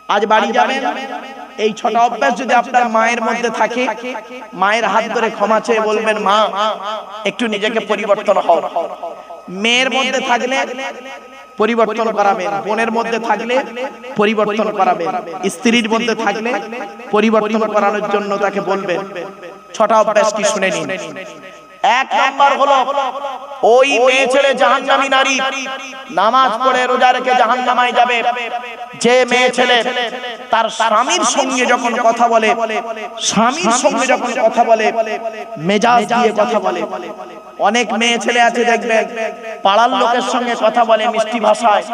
আজ বাড়ি যাবেন, এই ছটা অভ্যাস যদি আপনার মায়ের মধ্যে থাকে, মায়ের হাত ধরে ক্ষমা চেয়ে বলবেন, মা একটু নিজেকে পরিবর্তন হও। মেয়ের মধ্যে থাকলে পরিবর্তন করাবেন, বোনের মধ্যে থাকলে পরিবর্তন করাবেন, স্ত্রীর মধ্যে থাকলে পরিবর্তন করানোর জন্য তাকে বলবেন। ছটা অভ্যাস কি শুনে নিন। এক নাম্বার হলো, ওই মেয়ে ছেলে জাহান্নামী নারী, নামাজ পড়ে রোজা রেখে জাহান্নামায় যাবে যে মেয়ে ছেলে তার স্বামীর সঙ্গে যখন কথা বলে, স্বামীর সঙ্গে যখন কথা বলে মেজাজ দিয়ে কথা বলে। অনেক মেয়ে ছেলে আছে দেখবেন, পাড়ার লোকের সঙ্গে কথা বলে মিষ্টি ভাষায়,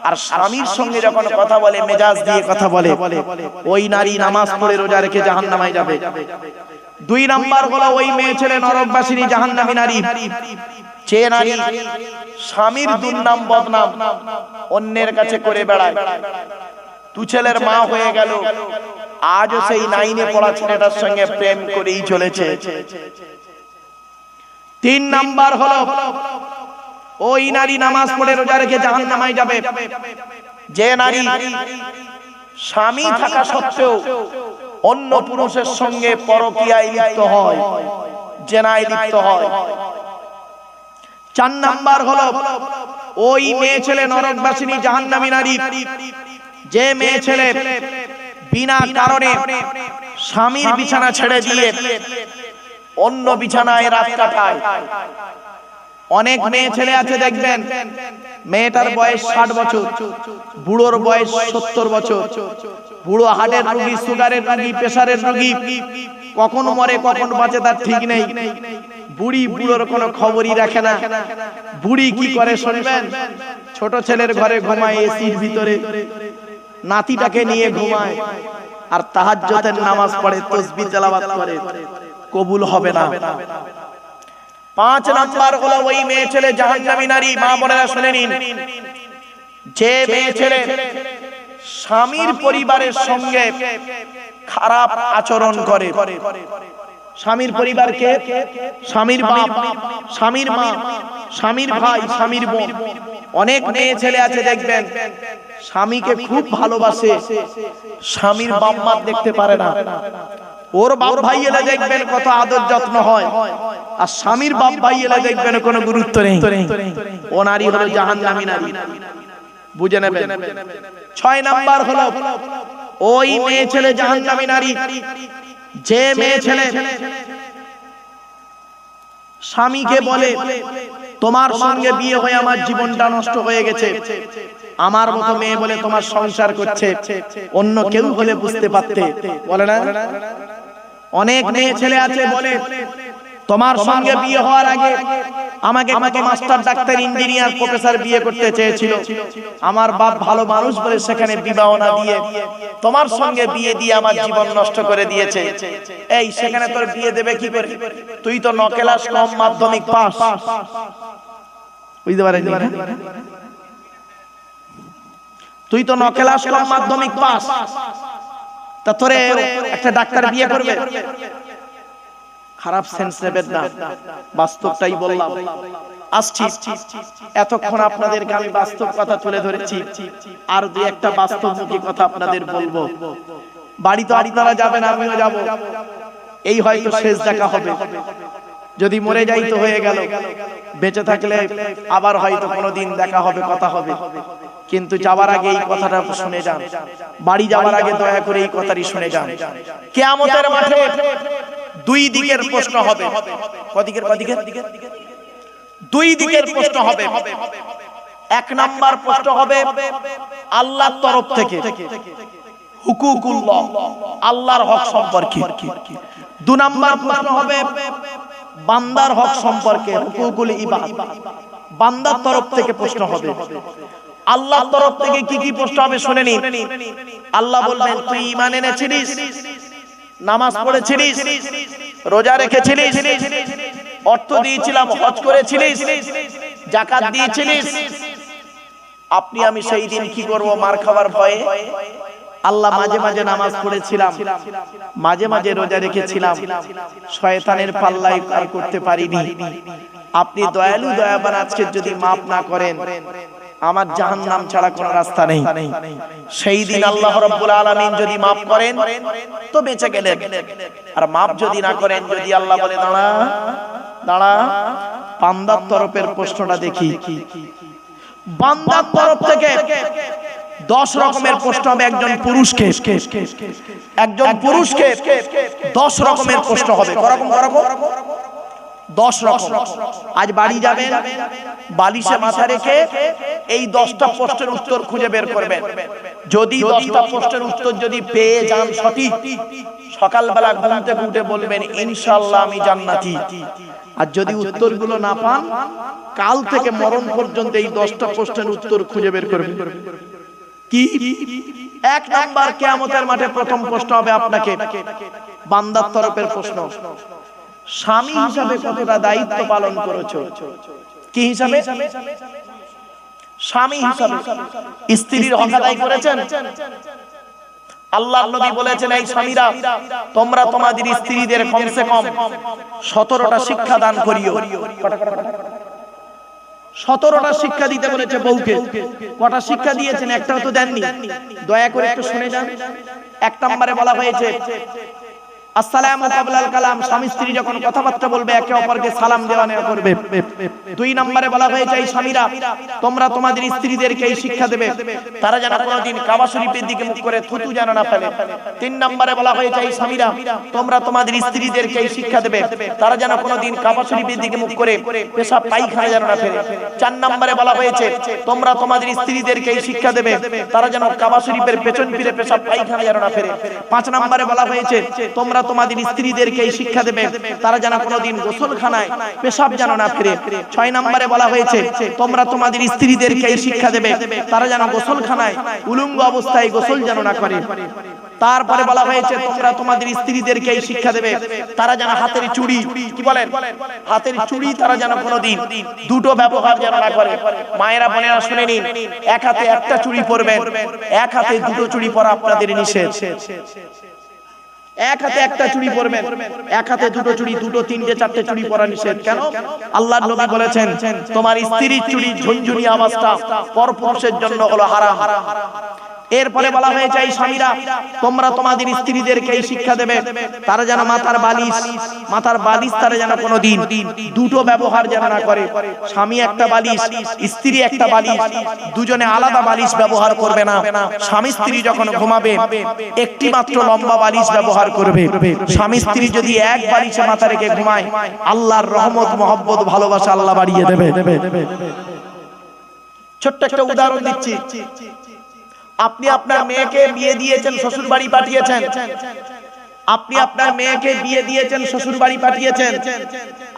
আর স্বামীর সঙ্গে যখন কথা বলে মেজাজ দিয়ে কথা বলে। ওই নারী নামাজ পড়ে রোজা রেখে জাহান্নামায় যাবে। দুই নাম্বার হলো, ওই মেয়ে ছেলে নরকবাসিনী জাহান্নামী নারী, যে নারী স্বামীর দুর্নাম বদনাম অন্যের কাছে করে বেড়ায়। দু ছেলের মা হয়ে গেল, আজও সেই 9-এ পড়া ছেলেটার সঙ্গে প্রেম করেই চলেছে। তিন নাম্বার হলো, ওই নারী নামাজ পড়ে রোজা রেখে জাহান্নামায় যাবে যে নারী স্বামী থাকা সত্ত্বেও অন্য পুরুষের সঙ্গে পরকীয়ায় লিপ্ত হয়, জেনায় লিপ্ত হয়। চার নাম্বার হলো, ওই মেয়ে ছেলে নরকবাসিনী জাহান্নামী নারী, যে মেয়ে ছেলে বিনা কারণে স্বামীর বিছানা ছেড়ে দিয়ে অন্য বিছানায় রাত কাটায়। অনেক মেয়ে ছেলে আছে দেখবেন, মেয়েটার বয়স 60 বছর, বুড়োর বয়স 70 বছর। বুড়ো হার্টের রোগী, সুগারের রোগী, প্রেসারের রোগী, কখন মরে কখন বাঁচে তার ঠিক নেই। বুড়ি বুড়োর কোনো খবরই রাখে না। বুড়ি কি করে শুনবেন? ছোট ছেলের ঘরে ঘুমায় এসির ভিতরে, নাতিটাকে নিয়ে ঘুমায়, আর তাহাজ্জুদের নামাজ পড়ে, তাসবিহ তেলাওয়াত করে। কবুল হবে না। 5 নাম্বার হলো, ওই মেয়ে ছেলে জাহান্নামী নারী। মা বোনেরা শুনে নিন, যে মেয়ে ছেলে স্বামীর পরিবারের সঙ্গে খারাপ আচরণ করে। স্বামীর পরিবারকে, স্বামীর বাপ, স্বামীর মা, স্বামীর ভাই, স্বামীর বোন। অনেক মেয়ে ছেলে আছে দেখবেন, স্বামীকে খুব ভালোবাসে, স্বামীর বাপ মা দেখতে পারে না। ওর বাপ ভাই এলে দেখবেন কত আদর যত্ন হয়, আর স্বামীর বাপ ভাই এলে দেখবেন কোনো গুরুত্ব নেই। ও নারী হলো জাহান্নামী নারী, বুঝে নেবেন। 6 নাম্বার হলো, ওই মেয়ে ছেলে জাহান্নামী নারী, যে মেয়ে ছেলে স্বামীকে বলে, তোমার সঙ্গে বিয়ে হয়ে আমার জীবনটা নষ্ট হয়ে গেছে, আমার মতো মেয়ে বলে তোমার সংসার করছে, অন্য কেউ হলে বুঝতে পারতে, বলে না? অনেক মেয়ে ছেলে আছে বলে, তোমার সঙ্গে বিয়ে হওয়ার আগে আমাকে মাস্টার, ডাক্তার, ইঞ্জিনিয়ার, প্রফেসর বিয়ে করতে চেয়েছিল, আমার বাপ ভালো মানুষ বলে সেখানে বিবাহ না দিয়ে তোমার সঙ্গে বিয়ে দিয়ে আমার জীবন নষ্ট করে দিয়েছে। এই সেখানে তোর বিয়ে দেবে কি করে? তুই তো 9 ক্লাস কম মাধ্যমিক পাস। বুঝতে পারেন? তুই তো 9 ক্লাস কম মাধ্যমিক পাস, তা তোরে একটা ডাক্তার বিয়ে করবে? খারাপ সেন্স নেবেন না, বাস্তবটাই বললাম। আসছি, এতক্ষণ আপনাদেরকে আমি বাস্তব কথা তুলে ধরেছি, আর দুই একটা বাস্তবমুখী কথা আপনাদের বলবো। বাড়ি তো আপনারা যাবেন, আমিও যাব, এই হয়তো শেষ দেখা হবে। যদি মরে যাই তো হয়ে গেল, বেঁচে থাকলে আবার হয়তো কোনোদিন দেখা হবে, কথা হবে। কিন্তু যাওয়ার আগে এই কথাটা শুনে যান, বাড়ি যাওয়ার আগে দয়া করে এই কথাটি শুনে যান। কিয়ামতের মাঠে 2 দিকের প্রশ্ন হবে। কদিকের? 2 দিকের প্রশ্ন হবে। 1 নাম্বার প্রশ্ন হবে আল্লাহর তরফ থেকে, হুকুকুল্লাহ, আল্লাহর হক সম্পর্কে। 2 নাম্বার প্রশ্ন হবে বান্দার হক সম্পর্কে, হুকুকুল ইবাদ, বান্দার তরফ থেকে প্রশ্ন হবে। আল্লাহর তরফ থেকে কি কি প্রশ্ন হবে শুনে নিন। আল্লাহ বলবেন, তুই ঈমান এনেছিস, নামাজ পড়েছিস, রোজা রেখেছিস, অর্থ দিয়েছিলাম, হজ করেছিস, যাকাত দিয়েছিস। আপনি আমি সেই দিন কি করব? মার খাবার ভয়ে আল্লাহ মাঝে মাঝে নামাজ পড়েছিলাম, মাঝে মাঝে রোজা রেখেছিলাম, শয়তানের পাল্লায় আর করতে পারিনি। আপনি দয়ালু দয়াবান, আজকে যদি মাফ না করেন আমার জাহান্নাম ছাড়া কোনো রাস্তা নেই। সেই দিন আল্লাহ রাব্বুল আলামিন যদি মাফ করেন তো বেঁচে গেলেন, আর মাফ যদি না করেন, যদি আল্লাহ বলে দাঁড়া দাঁড়া, বান্দার তরফের প্রশ্নটা দেখি। বান্দার তরফ থেকে 10 রকমের প্রশ্ন হবে একজন পুরুষকে, 10 রকমের প্রশ্ন হবে। করকম 10 রকম। আজ বাড়ি যাবেন, বালিশে মাথা রেখে এই 10টা প্রশ্নের উত্তর খুঁজে বের করবেন। যদি 10টা প্রশ্নের উত্তর যদি পেয়ে যান সঠিক, সকালবেলা ঘুম থেকে উঠে বলবেন ইনশাআল্লাহ আমি জান্নাতি। আর যদি উত্তরগুলো না পান, কাল থেকে মরণ পর্যন্ত এই 10টা প্রশ্নের উত্তর খুঁজে বের করবেন। কি? 1 নাম্বার, কিয়ামতের মাঠে প্রথম প্রশ্ন হবে আপনাকে, বান্দার তরফের প্রশ্ন, স্বামী হিসাবে কতটা দায়িত্ব পালন করেছো? কি হিসাবে? স্বামী হিসাবে স্ত্রীর হক আদায় করেছেন? আল্লাহর নবী বলেছেন, এই স্বামীরা তোমরা তোমাদের স্ত্রীদের কমসে কম 17টা শিক্ষা দান করিও। 17টা শিক্ষা দিতে বলেছে বউকে। কটা শিক্ষা দিয়েছেন? একটাও তো দেননি। দয়া করে একটু শুনে যান। 1 নম্বরে বলা হয়েছে আসসালামু কাবলাল কালাম, স্বামী স্ত্রী যখন কথাবার্তা বলবে একে অপরকে সালাম দেওয়া নেওয়া করবে। 2 নম্বরে বলা হয়েছে এই স্বামীরা তোমরা তোমাদের স্ত্রীদেরকে এই শিক্ষা দেবে তারা যেন কোনোদিন কাবা শরীফের দিকে মুখ করে থুতু যেন না ফেলে। 3 নম্বরে বলা হয়েছে এই স্বামীরা তোমরা তোমাদের স্ত্রীদেরকে এই শিক্ষা দেবে তারা যেন কোনোদিন কাবা শরীফের দিকে মুখ করে পেশাব পায়খানা যেন না ফেলে। 4 নম্বরে বলা হয়েছে তোমরা তোমাদের স্ত্রীদেরকে এই শিক্ষা দেবে তারা যেন কাবা শরীফের পেছন ফিরে পেশাব পায়খানা যেন না ফেলে। 5 নম্বরে বলা হয়েছে তোমরা তোমাদের স্ত্রীদেরকে এই শিক্ষা দেবে তারা যেন কোনোদিন গোসলখানায় পেশাব যেন না ফেলে। 6 নম্বরে বলা হয়েছে তোমরা তোমাদের স্ত্রীদেরকে এই শিক্ষা দেবে তারা যেন গোসলখানায় উলঙ্গ অবস্থায় গোসল যেন না করে। তারপরে বলা হয়েছে তোমরা তোমাদের স্ত্রীদেরকে এই শিক্ষা দেবে তারা যেন হাতের চুড়ি, কি বলেন, হাতের চুড়ি তারা যেন কোনোদিন দুটো ব্যবহার যেন না করে। মায়েরা বোনেরা শুনে নিন, এক হাতে একটা চুড়ি পরবেন, এক হাতে দুটো চুড়ি পরা আপনাদের নিষেধ। এক হাতে একটা চুড়ি পরবেন, এক হাতে দুটো চুড়ি, দুটো তিনটে চারটে চুড়ি পরা নিষেধ। কেন? আল্লাহর নবী বলেছেন তোমার স্ত্রীর চুড়ির ঝুনঝুনি আওয়াজটা পরপুরুষের জন্য হলো হারাম। এরপরে বলা হয়েছে এই স্বামীরা তোমরা তোমাদের স্ত্রীদেরকে এই শিক্ষা দেবে তারা যেন মাথার বালিশ তারা যেন কোনোদিন দুটো ব্যবহার যেন না করে। স্বামী একটা বালিশ, স্ত্রী একটা বালিশ, দুজনে আলাদা বালিশ ব্যবহার করবে না। স্বামী স্ত্রী যখন ঘুমাবে একটি মাত্র লম্বা বালিশ ব্যবহার করবে। স্বামী স্ত্রী যদি এক বালিশে মাথা রেখে ঘুমায় আল্লাহর রহমত মহব্বত ভালোবাসা আল্লাহ বাড়িয়ে দেবে। ছোট্ট একটা উদাহরণ দিচ্ছি। আপনি আপনার মেয়েকে বিয়ে দিয়েছেন, শ্বশুর বাড়ি পাঠিয়েছেন, আপনি আপনার মেয়েকে বিয়ে দিয়েছেন, শ্বশুর বাড়ি পাঠিয়েছেন,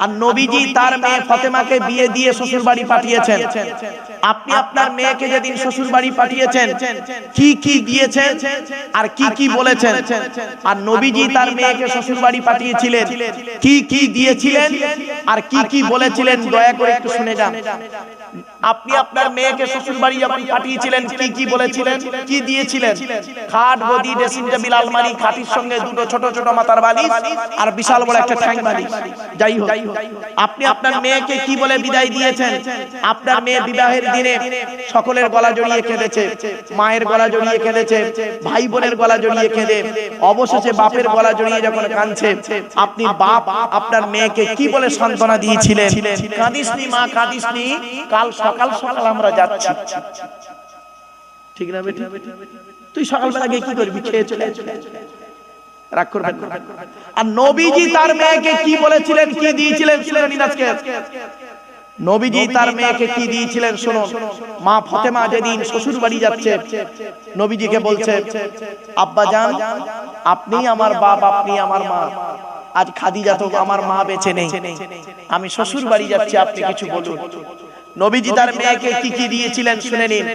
আর নবীজি তার মেয়ে ফাতেমাকে বিয়ে দিয়ে শ্বশুর বাড়ি পাঠিয়েছেন। আপনি আপনার মেয়েকে যেদিন শ্বশুর বাড়ি পাঠিয়েছেন কি কি দিয়েছেন আর কি কি বলেছেন, আর নবীজি তার মেয়েকে শ্বশুর বাড়ি পাঠিয়েছিলেন কি কি দিয়েছিলেন আর কি কি বলেছিলেন, দয়া করে একটু শুনে যান। আপনি আপনার মেয়েকে শ্বশুর বাড়ি যখন পাঠিয়েছিলেন কি কি বলেছিলেন, কি দিয়েছিলেন? খাট, গদি, ড্রেসিং টেবিল, আলমারি, খাটির সঙ্গে দুটো ছোট ছোট মাথার বালিশ আর বিশাল বড় একটা ঠ্যাং বালিশ। যাই হোক, আপনি আপনার মেয়েকে কি বলে বিদায় দিয়েছেন? আপনার মেয়ে বিবাহের দিনে সকলের গলা জড়িয়ে কেঁদেছে, মায়ের গলা জড়িয়ে কেঁদেছে, ভাই বোনের গলা জড়িয়ে কেঁদে অবশেষে বাপের গলা জড়িয়ে যখন কাঁদছে, আপনি বাপ আপনার মেয়েকে কি বলে সান্ত্বনা দিয়েছিলেন? কাঁদিসনি মা, কাঁদিসনি, কাল সকাল সকাল আমরা যাচ্ছি। ঠিক না বেটি? তুই সকালবেলা গিয়ে কি করবি? খেয়ে চলে রাগ করবেন না। আর নবীজি তার মেয়েকে কি বলেছিলেন, কি দিয়েছিলেন শুনে নিন আজকে। নবীজি তার মেয়েকে কি দিয়েছিলেন শুনুন। মা ফাতেমা যেদিন শ্বশুর বাড়ি যাচ্ছে নবীজিকে বলছে, আব্বা জান আপনি আমার বাপ, আপনি আমার মা। আজ খাদিজা তো আমার মা বেঁচে নেই, আমি শ্বশুর বাড়ি যাচ্ছি, আপনি কিছু বলুন। নবীজি তার মেয়েকে কি কি দিয়েছিলেন শুনে নিন।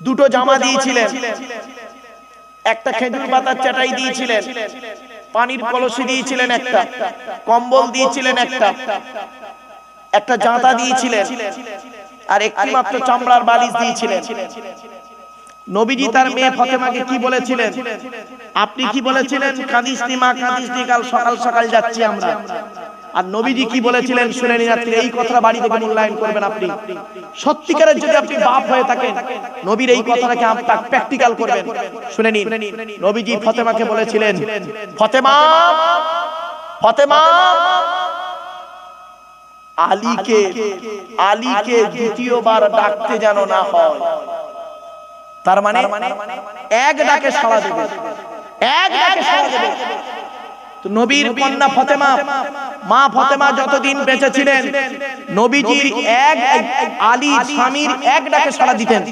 দুটো জামা দিয়েছিলেন, একটা খেজুর পাতার চাটাই দিয়েছিলেন, পানির কলসি দিয়েছিলেন, একটা কম্বল দিয়েছিলেন, একটা জাঁতা দিয়েছিলেন, আর একটি মাত্র চামড়ার বালিশ দিয়েছিলেন। নবীজি তার মেয়ে ফাতেমাকে কি বলেছিলেন? আপনি কি বলেছিলেন? কাঁদিসনি মা, কাঁদিসনি, কাল সকাল সকাল যাচ্ছি আমরা। আর নবীজি কি বলেছিলেন শুনে নিন, আপনি এই কথাটা বাড়ি থেকে মূল্যায়ন করবেন। আপনি সত্যিকারের যদি আপনি বাপ হয়ে থাকেন, নবীর এই কথাটাকে আপনি প্র্যাকটিক্যাল করবেন। শুনে নিন, নবীজি ফাতেমাকে বলেছিলেন, ফাতেমা ফাতেমা আলীকে দ্বিতীয়বার ডাকতে যেন না হয়। তার মানে এক ডাকে সাড়া দেবে, এক ডাকে সাড়া দেবে। তো নবীর কন্যা ফাতেমা, মা ফাতেমা যতদিন বেঁচে ছিলেন, নবীজির আলী স্বামীর এক ডাকে সাড়া দিতেন।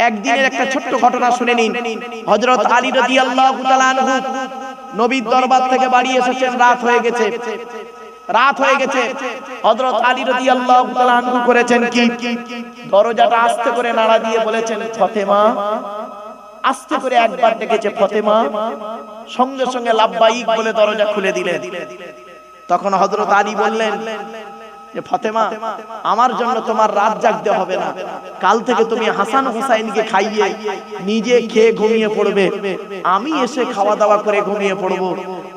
একদিনের একটা ছোট্ট ঘটনা শুনে নিন। হযরত আলী রাদিয়াল্লাহু তাআলা আনহু নবীর দরবার থেকে বাড়ি এসেছেন, রাত হয়ে গেছে। হযরত আলী রাদিয়াল্লাহু তাআলা আনহু করেছেন কি, দরজাটা আস্তে করে নাড়া দিয়ে বলেছেন, ফাতেমা। আস্তে করে একবার ডেকেছে ফাতেমা, সঙ্গে সঙ্গে লাব্বাইক বলে দরজা খুলে দিলেন। তখন হযরত আলী বললেন যে ফাতেমা, আমার জন্য তোমার রাত জাগতে হবে না, কাল থেকে তুমি হাসান হুসাইনকে খাইয়ে নিজে খেয়ে ঘুমিয়ে পড়বে, আমি এসে খাওয়া দাওয়া করে ঘুমিয়ে পড়ব,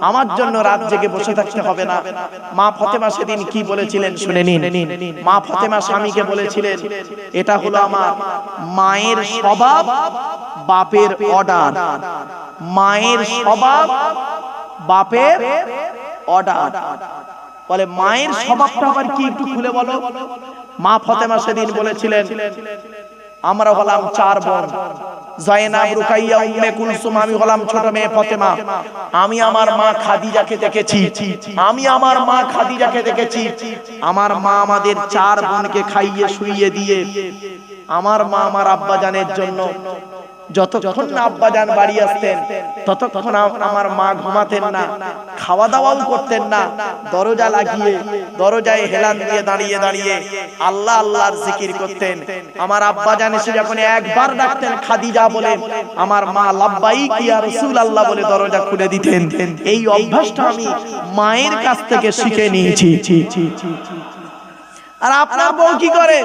আমার জন্য রাত জেগে বসে থাকতে হবে না। মা ফাতেমা সেদিন কি বলেছিলেন শুনে নিন। মা ফাতেমা স্বামীকে বলেছিলেন, এটা হলো আমার মায়ের স্বভাব, বাপের অর্ডার। মায়ের স্বভাব, বাপের অর্ডার। বলে মায়ের স্বভাবটা আবার কি, একটু খুলে বলো। মা ফাতেমা সেদিন বলেছিলেন, আমরা হলাম 4 বোন, জায়নাব, রুকাইয়া, উম্মে কুলসুম, আমি হলাম ছোট মেয়ে ফাতেমা। আমি আমার মা খাদিজাকে দেখেছি। আমার মা আমাদের 4 বোনকে খাইয়ে শুইয়ে দিয়ে, আমার মা আমার আব্বাজানের জন্য যতক্ষণ না আব্বাজান বাড়ি আসতেন ততক্ষণ আমার মা ঘুমাতেন না, খাওয়া দাওয়াও করতেন না। দরজা লাগিয়ে, দরজায় হেলান দিয়ে দাঁড়িয়ে দাঁড়িয়ে আল্লাহ আল্লাহর জিকির করতেন। আমার আব্বাজান এসে যখন একবার ডাকতেন খাদিজা বলে, আমার মা লাব্বাইক ইয়া রাসূলুল্লাহ বলে দরজা খুলে দিতেন। এই অভ্যাসটা আমি মায়ের কাছ থেকে শিখে নিয়েছি। আর আপনার বউ কি করে?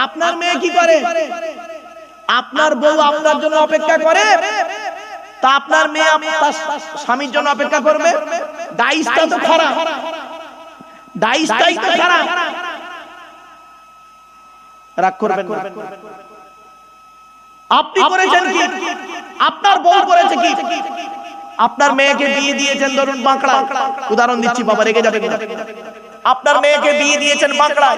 আপনার মেয়ে কি করে? আপনার বউ আপনার জন্য অপেক্ষা করে, তা আপনার মেয়ে তার স্বামীর জন্য অপেক্ষা করবে? ডাইসটা তো খারাপ, ডাইসটাই তো খারাপ। রাগ করবেন না। আপনি করেছেন কি? আপনার বউ করেছে কি? আপনার মেয়েকে বিয়ে দিয়েছেন ধরুন বাঁকড়া, উদাহরণ দিচ্ছি, বাবা রেগে যাবেন না। আপনার মেয়েকে বিয়ে দিয়েছেন বাঁকড়া,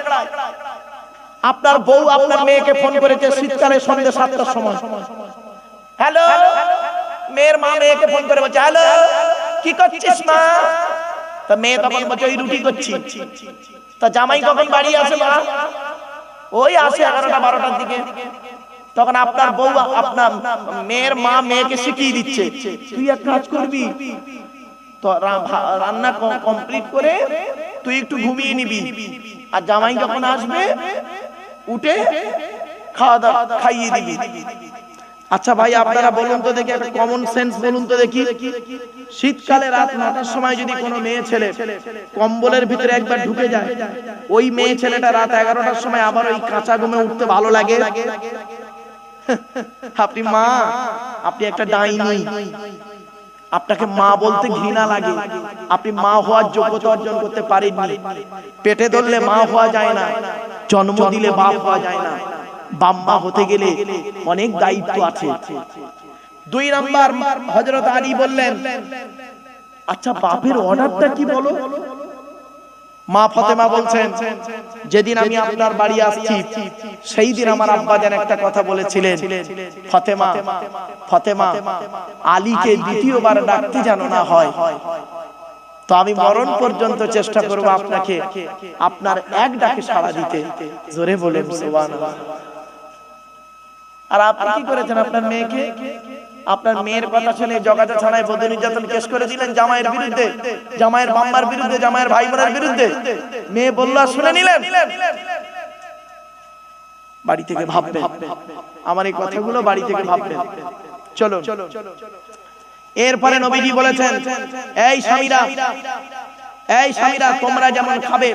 আপনার বউ আপনার মেয়েকে ফোন করেছে শীতকালে সন্ধ্যে 7টার সময়, হ্যালো। মেয়ের মা মেয়েকে ফোন করে বলছে, হ্যালো কি করছিস মা? তা মেয়ে তখন বলছে, ওই রুটি করছি। তা জামাই কখন বাড়ি আসে মা? ওই আসে 11টা 12টার দিকে। তখন আপনার বউ, আপনার মেয়ের মা মেয়েকে শিখিয়ে দিচ্ছে, তুই এক কাজ করবি, তো রান্না কমপ্লিট করে তুই একটু ঘুমিয়ে নিবি, আর জামাই যখন আসবে উঠে খাওয়া দাওয়া খাইয়ে দিবি। আচ্ছা ভাই, আপনারা বলুন তো দেখি, একটা কমন সেন্স বলুন তো দেখি, শীতকালে রাত 9টার সময় যদি কোনো মেয়ে ছেলে কম্বলের ভিতরে একবার ঢুকে যায়, ওই মেয়ে ছেলেটা রাত 11টার সময় আবার ওই কাঁচা ঘুমে উঠতে ভালো লাগে? আপনি মা, আপনি একটা ডাইনি, আপনাকে মা বলতে ঘৃণা লাগে, আপনি মা হওয়ার যোগ্যতা অর্জন করতে পারেননি। পেটে ধরলে মা হওয়া যায় না, জন্ম দিলে বাপ হওয়া যায় না। বাম্মা হতে গেলে অনেক দায়িত্ব আছে। 2 নাম্বার, হযরত আলী বললেন, আচ্ছা বাপের অর্ডারটা কি বলো? মা ফাতেমা বলছেন, যেদিন আমি আপনার বাড়ি আসছি সেই দিন আমার আব্বা যেন একটা কথা বলেছিলেন, ফাতেমা ফাতেমা আলীকে দ্বিতীয়বার ডাকতে যেন না হয়। তো আমি মরণ পর্যন্ত চেষ্টা করব আপনাকে আপনার এক ডাকে সাড়া দিতে। জোরে বলেন সুবহানাল্লাহ। আর আপনি কি করেছেন? আপনার মেয়েকে, আপনার মেয়ের কথা শুনে জগাতে থানায় বধূ নির্যাতন কেস করে দিলেন, জামাইয়ের বিরুদ্ধে, জামাইয়ের মাম্মার বিরুদ্ধে, জামাইয়ের ভাই বোনের বিরুদ্ধে। মেয়ে বলল, শুনে নিলেন। বাড়ি থেকে ভাববেন, আমার এই কথাগুলো বাড়ি থেকে ভাববেন। চলো, এরপরে নবীজি বলেছেন, এই স্বামীরা, এই স্বামীরা, তোমরা যেমন খাবে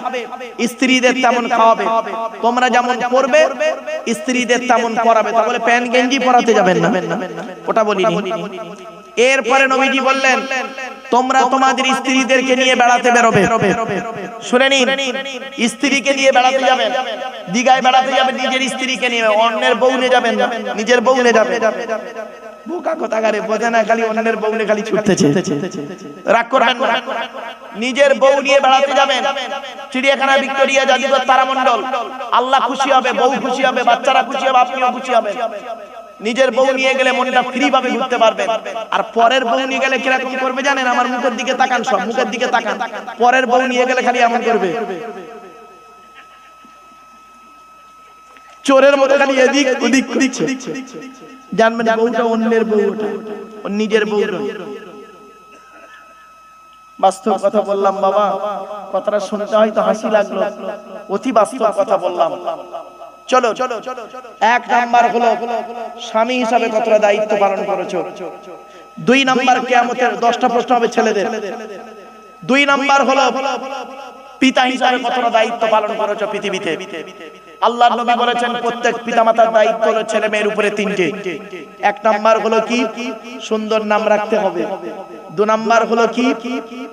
স্ত্রীদের তেমন খাওয়াবে, তোমরা যেমন পরবে স্ত্রীদের তেমন পরাবে। তা বলে প্যান্ট গেঞ্জি পরাতে যাবেন না, ওটা বলিনি। এরপরে নবীজি বললেন, তোমরা তোমাদের স্ত্রীদেরকে নিয়ে বেড়াতে বেরোবে। শুনে নিন, স্ত্রীকে নিয়ে বেড়াতে যাবেন, দীঘায় বেড়াতে যাবেন নিজের স্ত্রীকে নিয়ে, অন্যের বউ নিয়ে যাবেন না, নিজের বউ নিয়ে যাবেন। বোকা কথাকারে বোঝে না, খালি অন্যের বউ নিয়ে খালি ছুটতেছে। রাগ করবেন না, নিজের বউ নিয়ে বেড়াতে যাবেন। চিড়িয়াখানা, ভিক্টোরিয়া, জাদুঘর, তারামণ্ডল, আল্লাহ খুশি হবে, বউ খুশি হবে, বাচ্চারা খুশি হবে, আপনিও খুশি হবেন। নিজের বউ নিয়ে গেলে মনটা ফ্রি ভাবে ঘুরতে পারবেন। আর পরের বউ নিয়ে গেলে কিরকম করবে জানেন? আমার মুখের দিকে তাকান, সব মুখের দিকে তাকান। পরের বউ নিয়ে গেলে খালি এমন করবে, চোরের মতো খালি এদিক ওদিক দিচ্ছে। জানবেন বউটা অন্যের বউ, ওটা নিজের বউ নয়। বাস্তব কথা বললাম বাবা, কথাটা শুনতে হয়তো হাসি লাগলো, অতি বাস্তব কথা বললাম। চলো, এক নাম্বার হলো স্বামী হিসাবে কতটা দায়িত্ব পালন করেছো। 2 নাম্বার, কিয়ামতের 10টা প্রশ্ন হবে ছেলেদের। 2 নাম্বার হলো পিতা হিসাবে কতটা দায়িত্ব পালন করেছো পৃথিবীতে। আল্লাহর নবী বলেছেন প্রত্যেক পিতামাতার দায়িত্ব হলো ছেলে মেয়ের উপরে 3টে। 1 নাম্বার হলো কি? সুন্দর নাম রাখতে হবে। 2 নাম্বার হলো কি?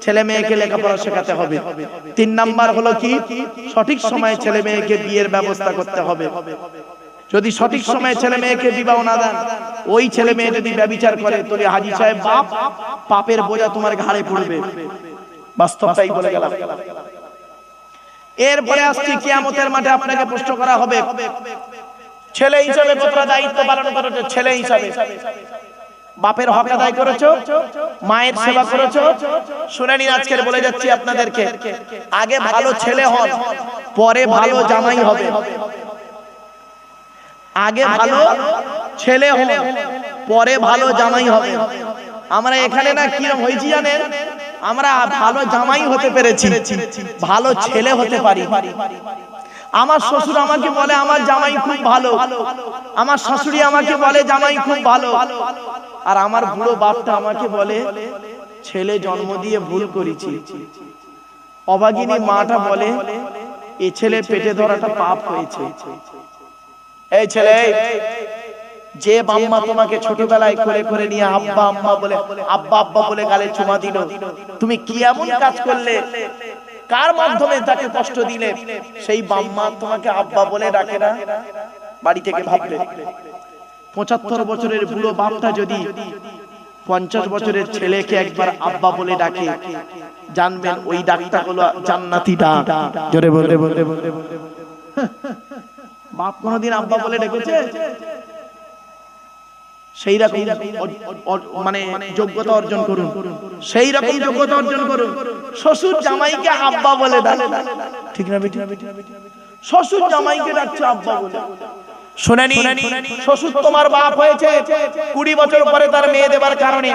ছেলে মেয়েকে লেখাপড়া শেখাতে হবে। 3 নাম্বার হলো কি? সঠিক সময়ে ছেলে মেয়েকে বিয়ের ব্যবস্থা করতে হবে। যদি সঠিক সময়ে ছেলে মেয়েকে বিবাহ না দেন, ওই ছেলে মেয়ে যদি ব্যভিচার করে, তোরে হাজী সাহেব বাপ, পাপের বোঝা তোমার ঘাড়ে পড়বে। বাস্তবটাই বলে গেলাম। এরপরে আসছে কিয়ামতের মাঠে আপনাকে প্রশ্ন করা হবে ছেলে হিসাবে কতটা দায়িত্ব পালন করেছো। ছেলে হিসাবে বাপের হক আদায় করেছো, মায়ের সেবা করেছো। শুনে নিন, আজকের বলে যাচ্ছি আপনাদেরকে, আগে ভালো ছেলে হন, পরে ভালো জামাই হবে। আগে ভালো ছেলে হন, পরে ভালো জামাই হবে। আমরা এখানে না কিরকম হয়েছি জানেন? আমরা ভালো জামাই হতে পেরেছি, ভালো ছেলে হতে পারি। আমার শ্বশুর আমাকে বলে আমার জামাই খুব ভালো, আমার শাশুড়ি আমাকে বলে জামাই খুব ভালো, আর আমার বুড়ো বাপটা আমাকে বলে ছেলে জন্ম দিয়ে ভুল করেছি। অভাগিনী মাটা বলে এ ছেলে পেটে ধরাটা পাপ হয়েছে। এই ছেলে, যে বাম্মা তোমাকে ছোটবেলায় কোলে করে নিয়ে আব্বা আম্মা বলে, আব্বা আব্বা বলে গালে চুমা দিল, তুমি কি এমন কাজ করলে, কার মাধ্যমে তাকে কষ্ট দিলে, সেই বাম্মা তোমাকে আব্বা বলে ডাকে না? বাড়ি থেকে ভাববে 75 বছরের বুড়ো বাপটা যদি 50 বছরের ছেলেকে একবার আব্বা বলে ডাকে, জানবেন ওই ডাকটা হলো জান্নাতি ডাক। জোরে বলে বলে বলে বাপ কোনদিন আব্বা বলে ডেকেছে? সেই রকম মানে যোগ্যতা অর্জন করুন, সেই রকম যোগ্যতা অর্জন করুন। শ্বশুর জামাইকে আব্বা বলে ডাকে, ঠিক না বেটি? শ্বশুর জামাইকে ডাকছে আব্বা বলে। শুনে নিন, শ্বশুর তোমার বাপ হয়েছে 20 বছর পরে তার মেয়ে দেবার কারণে,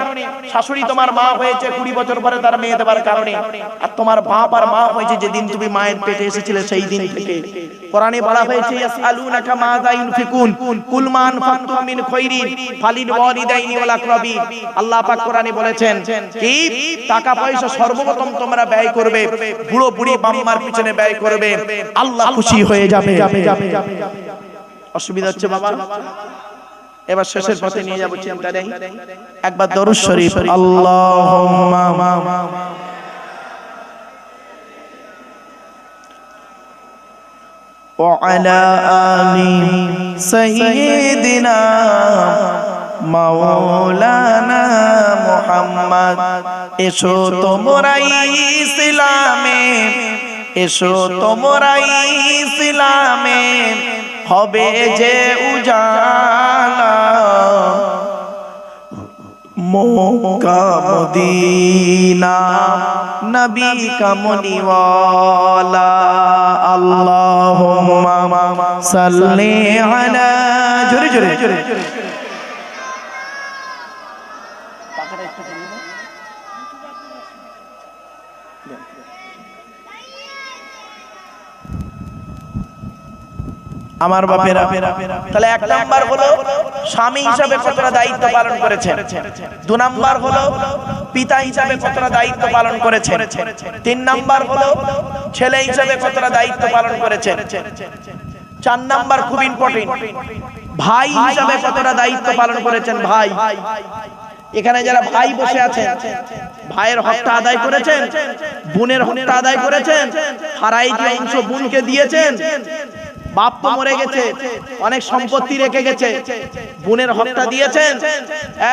শাশুড়ি তোমার মা হয়েছে 20 বছর পরে তার মেয়ে দেবার কারণে, আর তোমার বাপ আর মা হয়েছে যেদিন তুমি মায়ের পেটে এসেছিলে সেই দিন থেকে। কোরআনে বলা হয়েছে ইয়াসআলুনাকা মাযা ইউনফিকুন কুল মা আনফাকতুম মিন খায়রিন ফালিল ওয়ালিদাইনি ওয়াল আকরাবিন। আল্লাহ পাক কোরআনে বলেছেন কি টাকা পয়সা সর্বপ্রথম তোমরা ব্যয় করবে, বুড়ো বুড়ি বাম্মার পিছনে ব্যয় করবে, আল্লাহ খুশি হয়ে যাবে। অসুবিধা হচ্ছে বাবা? এবার শেষের পথে নিয়ে যাব, চিন্তা নেই। একবার দরুদ শরীফ, আল্লাহুম্মা ওয়া আলা আলি সাইয়্যিদিনা মাওলানা মুহাম্মদ। এসো তোমরাই ইসলামে, এসো তোমরাই ইসলামে, হবে যে উজালা, মক্কা মদিনা নবী কামলিওয়ালা। আল্লাহুম্মা সাল্লি আলা, জোরে জোরে জোরে আমার বাপেরা। তাহলে 1 নাম্বার হলো স্বামী হিসাবে কতটা দায়িত্ব পালন করেছেন। 2 নাম্বার হলো পিতা হিসাবে কতটা দায়িত্ব পালন করেছেন। 3 নাম্বার হলো ছেলে হিসাবে কতটা দায়িত্ব পালন করেছেন। 4 নাম্বার খুব ইম্পর্টেন্ট, ভাই হিসাবে কতটা দায়িত্ব পালন করেছেন। ভাই এখানে যারা ভাই বসে আছেন, ভাইয়ের হকটা আদায় করেছেন, বোনের হকটা আদায় করেছেন, ফারাইজি অংশ বোনকে দিয়েছেন। বাপ তো মরে গেছে, অনেক সম্পত্তি রেখে গেছে, বোনের হকটা দিয়েছেন।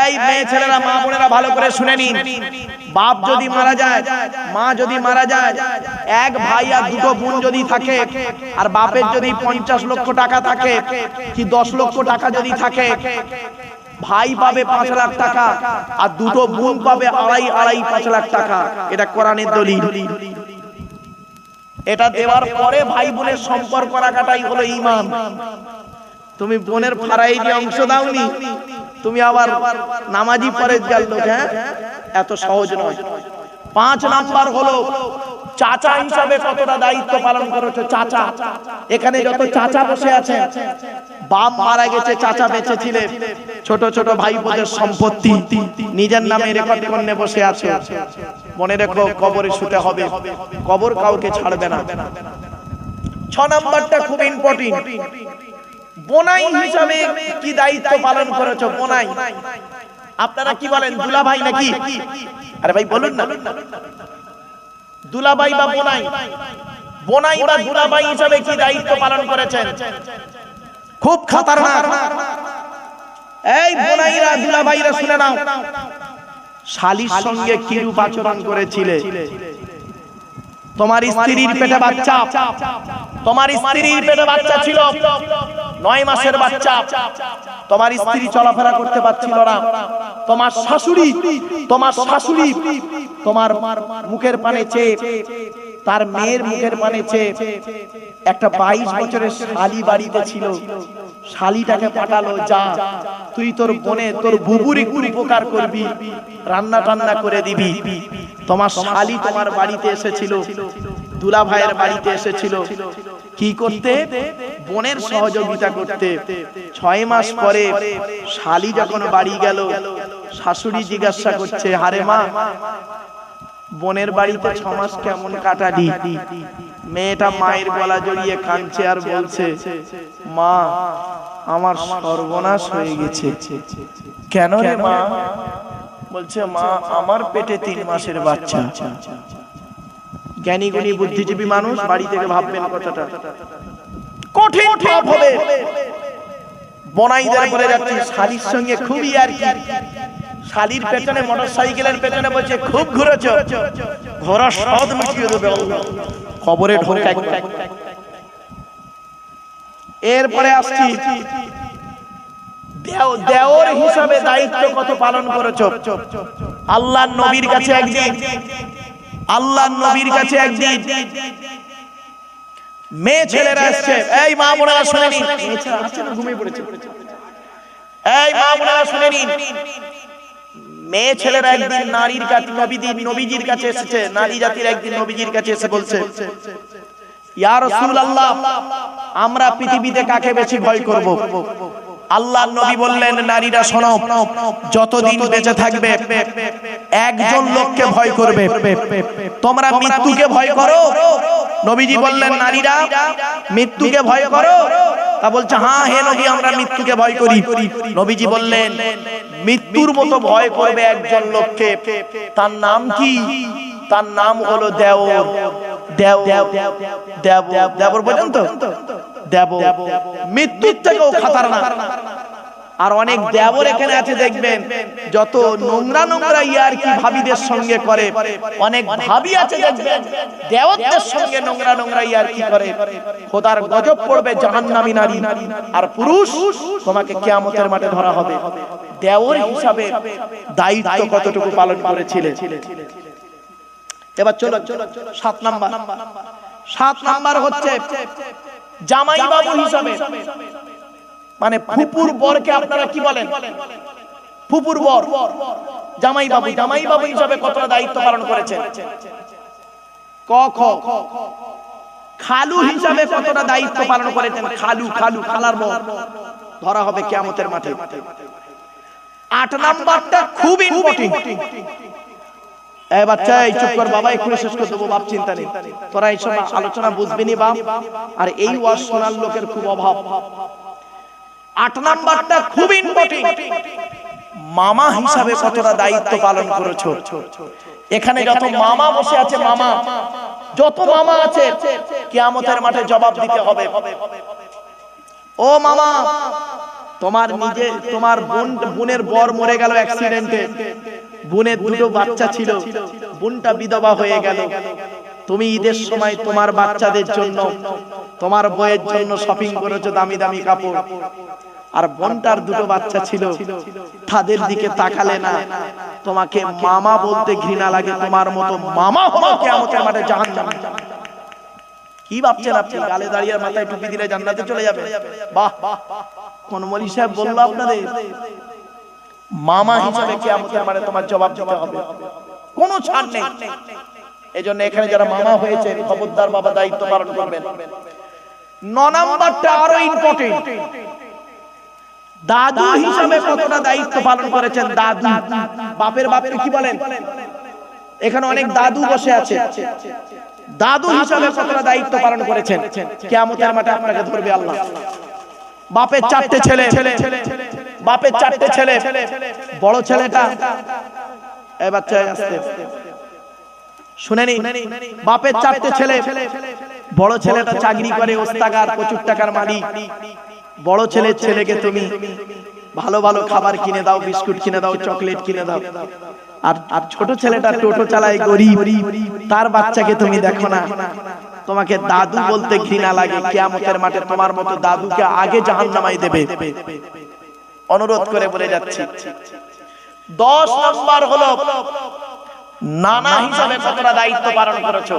এই মেয়ে ছেলেরা, মা বোনেরা ভালো করে শুনে নিন, বাপ যদি মারা যায়, মা যদি মারা যায়, এক ভাই আর দুটো বোন যদি থাকে, আর বাপের যদি 50 লক্ষ টাকা থাকে কি 10 লক্ষ টাকা যদি থাকে, ভাই পাবে 5 লাখ টাকা আর দুটো বোন পাবে আড়াই 5 লাখ টাকা। এটা কোরআনের দলিল। এটা দেওয়ার পরে ভাই বোনের সম্পর্ক রাখাটাই হলো ঈমান। তুমি বোনের ফারাইজি অংশ দাওনি, তুমি আবার নামাজি পরেজগার লোক। হ্যাঁ, এত সহজ নয়। 5 নাম্বার হলো চাচা হিসাবে কতটা দায়িত্ব পালন করেছো। চাচা, এখানে যত চাচা বসে আছেন, বাপ মারা গেছে, চাচা বেঁচে ছিলেন, ছোট ছোট ভাই বোনের সম্পত্তি নিজের নামে রেকর্ড করে বসে আছে। মনে রেখো, কবরে শুতে হবে, কবর কাউকে ছাড়বে না। 6 নাম্বারটা খুব ইম্পর্টেন্ট। বোনাই হিসাবে কি দায়িত্ব পালন করেছো? বোনাই, আপনারা কি বলেন, দুলাভাই নাকি? আরে ভাই বলুন না, দুলাভাই বা বোনাই? বোনাই বা দুলাভাই হিসাবে কি দায়িত্ব পালন করেছেন? খুব খতরনাক। এই বোনাইরা, দুলাভাইরা শুনে নাও, শালীর সঙ্গে কিরূপ আচরণ করেছিলে। তোমার স্ত্রীর পেটে বাচ্চা, তোমার স্ত্রীর পেটে বাচ্চা ছিল, 9 মাসের বাচ্চা। তোমার স্ত্রী চলাফেরা করতে পারছিল না। তোমার শাশুড়ি তোমার মুখের পানে চেয়ে, তার মেয়ের মুখের পানে চেয়ে একটা 22 বছরের শালী বাড়িতে ছিল, শালীটাকে পাঠালো, যা তুই তোর বোনে, তোর বুবুর একটু উপকার করবি, রান্না টান্না করে দিবি। তোমার শালী তোমার বাড়িতে এসেছিল, দুলা ভাইয়ের বাড়িতে এসেছিল কি করতে? বোনের সহযোগিতা করতে। 6 মাস পরে শালী যখন বাড়ি গেল, শাশুড়ি জিজ্ঞাসা করছে, হারে মা, বোনের বাড়িতে 6 মাস কেমন কাটালি? মেয়েটা মায়ের গলা জড়িয়ে কাঁদছে আর বলছে, মা, আমার সর্বনাশ হয়ে গেছে। কেন রে মা? বলছে, মা, আমার পেটে 3 মাসের বাচ্চা। জ্ঞানী গুণী বুদ্ধিজীবী মানুষ বাড়ি থেকে ভাববেন কথাটা, কঠিন পাপ হবে। বনাইদের বলে যাচ্ছে, শালীর সঙ্গে খুবই আর কি, শালীর পেছনে, মোটরসাইকেলের পেছনে বলছে, খুব ঘুরেছ, ঘোরা সদ মিটিয়ে দেবে খবরে ঢোকা। এরপরে আসছি, দেওর হিসাবে দায়িত্ব কত পালন করেছো। আল্লাহর নবীর কাছে একদিন মেয়ে ছেলেরা আসছে। এই মা বোনেরা শুনে নিন, ঘুমিয়ে পড়েছে। এই মা বোনেরা শুনে নিন, মেয়ে ছেলেরা একদিন নারীর কাছে, নবীজির কাছে এসেছে। নারী জাতির একদিন নবীজির কাছে এসে বলছে, ইয়া রাসূলুল্লাহ, আমরা পৃথিবীতে কাকে বেশি ভয় করব? আল্লাহর নবী বললেন, নারীরা শোনো, যতদিন বেঁচে থাকবে একজন লোককে ভয় করবে, তোমরা মৃত্যুকে ভয় করো। নবীজি বললেন, নারীরা মৃত্যুকে ভয় করো? তা বলছে, হ্যাঁ হে নবী, আমরা মৃত্যুকে ভয় করি। নবীজি বললেন, মৃত্যুর মতো ভয় করবে একজন লোককে, তার নাম কি? তার নাম হলো দেওর। দেওর বোঝেন তো? মৃত্যুর থেকেও খতরনাক। আর অনেক দেওর এখানে আছে, দেখবেন যত নোংরা ইয়ারকি ভাবিদের সঙ্গে করে, অনেক ভাবি আছে দেখবেন দেওরদের সঙ্গে নোংরা ইয়ারকি করে, খোদার গজব পড়বে, জাহান্নামী নারী আর পুরুষ তোমাকে কিয়ামতের মাঠে ধরা হবে। দেওর হিসাবে দায়িত্ব কতটুকু পালন করেছিলেন? এবার চলো 7 নাম্বার হচ্ছে জামাই বাবু হিসাবে, মানে ফুপুর বরকে আপনারা কি বলেন? ফুপুর বর, জামাই বাবু হিসাবে কতটা দায়িত্ব পালন করেছেন? খালু হিসাবে কতটা দায়িত্ব পালন করেছেন? খালার বর ধরা হবে কিয়ামতের মাঠে। 8 নাম্বারটা খুব ইম্পর্টেন্ট। এই বাচ্চা, এই চুপ কর বাবা, এক্ষুনি শেষ করে দেবো, বাপ চিন্তা নেই, তোরা এইসব আলোচনা বুঝবিনি বাপ। আর এই ওয়াজ শোনার লোকের খুব অভাব। 8 নাম্বারটা খুব ইম্পর্টেন্ট। মামা হিসাবে কতটা দায়িত্ব পালন করেছো। এখানে যত মামা বসে আছে, মামা যত মামা আছে, কিয়ামতের মাঠে জবাব দিতে হবে। ও মামা, তোমার বোনের বর মরে গেল অ্যাক্সিডেন্টে, বোনের দুটো বাচ্চা ছিল, বোনটা বিধবা হয়ে গেল। তুমি ঈদের সময় তোমার বাচ্চাদের জন্য, তোমার বউয়ের জন্য শপিং করেছো দামি দামি কাপড়, আর বোনটার দুটো বাচ্চা ছিল, তাদের দিকে তাকালে না, তোমাকে মামা বলতে ঘৃণা লাগে। তোমার মতো মামা হলো কিয়ামতের মাঠে জাহান্নামে। কি ভাবছেন আপনি? গালে দাঁড়িয়ে মাথায় টুপি দিলে জান্নাতে চলে যাবে? বাহ! কোন মৌলভী সাহেব বললো আপনাদের? মামা হিসেবে কিয়ামতের মাঠে তোমার জবাব দিতে হবে, কোনো ছাড় নেই। এজন্য এখানে যারা মামা হয়েছে, খবরদার বাবা, দায়িত্ব পালন করবেন। 9 নাম্বারটা আরো ইম্পর্টেন্ট। দাদু হিসেবে কতটা দায়িত্ব পালন করেছেন? দাদু, বাপের বাপকে কি বলেন? এখানে অনেক দাদু বসে আছে। দাদু হিসেবে কতটা দায়িত্ব পালন করেছেন? কিয়ামতের মাঠে আপনাকে ধরবে আল্লাহ। বাপের 4টে ছেলে, বাপের 4টে ছেলে, বড় ছেলেটা, এই বাচ্চা আসতে শুনেনি, বাপের 4টে ছেলে, বড় ছেলেটা চাকরি করে, ওস্তাগার, প্রচুর টাকার মালিক। বড় ছেলের ছেলেকে তুমি ভালো ভালো খাবার কিনে দাও, বিস্কুট কিনে দাও, চকলেট কিনে দাও, আর ছোট ছেলেটা টোটো চালায়, গরিব, তার বাচ্চাকে তুমি দেখো না, তোমাকে দাদু বলতে ঘৃণা লাগে। কিয়ামতের মাঠে তোমার মতো দাদুকে আগে জাহান্নামায় দেবে। অনুরোধ করে বলে যাচ্ছি। 10 নম্বর হলো নানা হিসাবে কতটা দায়িত্ব পালন করেছো।